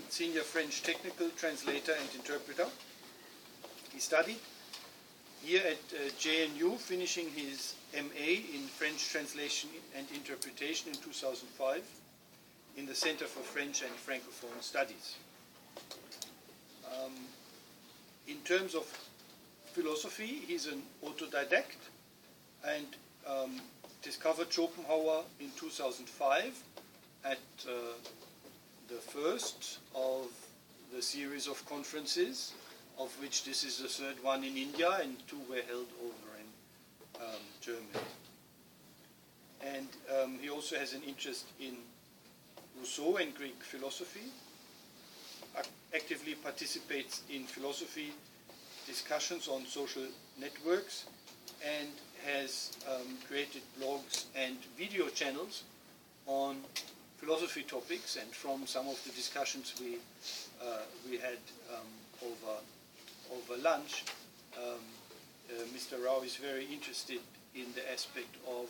senior French technical translator and interpreter. He studied here at JNU, finishing his MA in French Translation and Interpretation in 2005 in the Center for French and Francophone Studies. In terms of philosophy, he's an autodidact and discovered Schopenhauer in 2005 at the first of the series of conferences, of which this is the third one in India and two were held over in Germany. And he also has an interest in Rousseau and Greek philosophy, actively participates in philosophy discussions on social networks, and has created blogs and video channels on philosophy topics. And from some of the discussions we had over lunch, Mr. Rao is very interested in the aspect of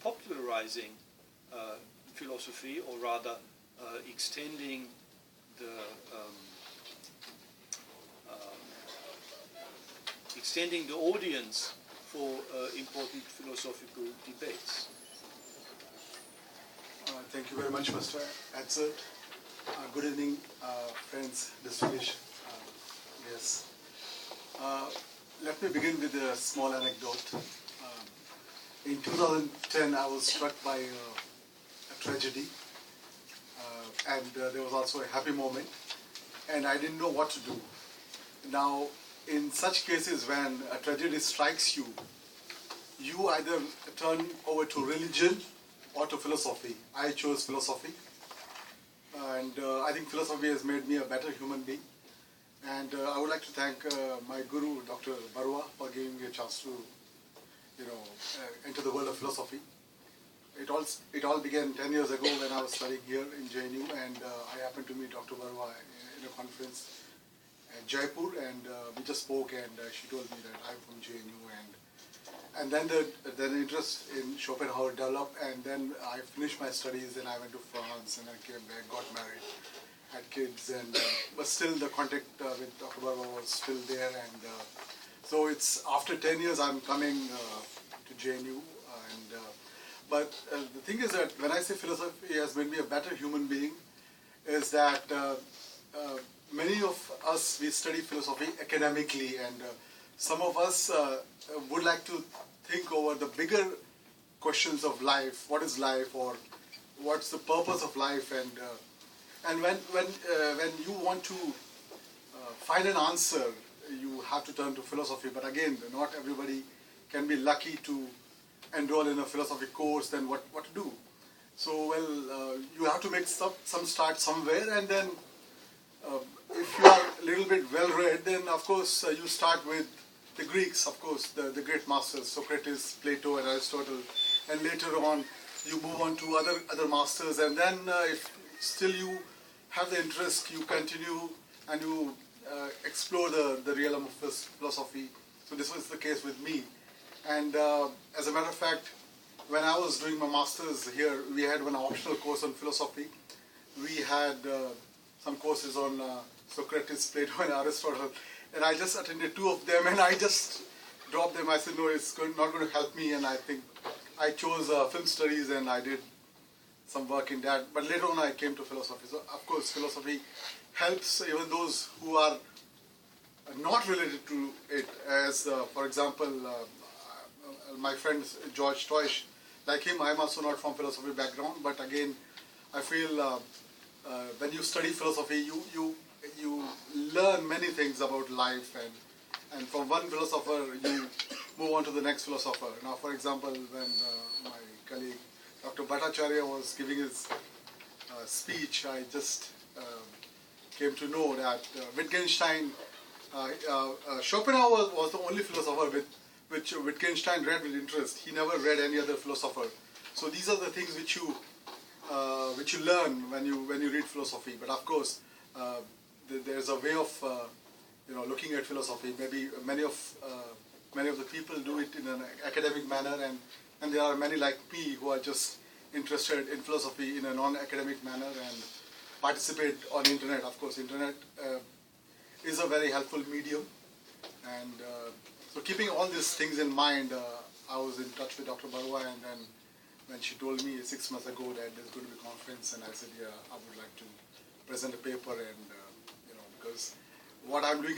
popularizing philosophy, or rather extending the audience for important philosophical debates. Thank you very much, Mr. Atzert. Good evening, friends, distinguished guests. Let me begin with a small anecdote. In 2010, I was struck by a tragedy, and there was also a happy moment, and I didn't know what to do. Now, in such cases, when a tragedy strikes you, you either turn over to religion or to philosophy. I chose philosophy, and I think philosophy has made me a better human being. And I would like to thank my guru, Dr. Barua, for giving me a chance to, enter the world of philosophy. It all began 10 years ago when I was studying here in JNU, and I happened to meet Dr. Barua in a conference in Jaipur, and we just spoke, and she told me that I'm from JNU, and then the interest in Schopenhauer developed, and then I finished my studies, and I went to France, and I came back, got married, had kids, and but still the contact with Dr. Barua was still there, and so it's after 10 years I'm coming to JNU, and but the thing is that when I say philosophy has made me a better human being, is that many of us, we study philosophy academically, and some of us would like to think over the bigger questions of life. What is life, or what's the purpose of life? And when you want to find an answer, you have to turn to philosophy. But again, not everybody can be lucky to enroll in a philosophy course. Then what to do? So well, you have to make some start somewhere, and then if you are a little bit well read, then of course you start with the Greeks, of course, the great masters, Socrates, Plato, and Aristotle, and later on you move on to other masters, and then if still you have the interest, you continue and you explore the realm of philosophy. So this was the case with me, and as a matter of fact, when I was doing my masters here, we had one optional course on philosophy. We had some courses on Socrates, Plato, and Aristotle, and I just attended 2 of them, and I just dropped them. I said, no, it's not going to help me, and I think I chose film studies, and I did some work in that. But later on, I came to philosophy. So, of course, philosophy helps even those who are not related to it, as, for example, my friend George Toish, like him, I'm also not from philosophy background, but again, I feel when you study philosophy, you learn many things about life, and from one philosopher you move on to the next philosopher. Now, for example, when my colleague Dr. Bhattacharya was giving his speech, I just came to know that Wittgenstein, Schopenhauer was the only philosopher which Wittgenstein read with interest. He never read any other philosopher. So these are the things which you learn when you read philosophy. But of course, there's a way of looking at philosophy. Maybe many of the people do it in an academic manner, and there are many like me who are just interested in philosophy in a non-academic manner. participate on internet. Of course, internet is a very helpful medium, and so keeping all these things in mind, I was in touch with Dr. Barua, and then when she told me 6 months ago that there's going to be a conference, and I said, yeah, I would like to present a paper, and because what I'm doing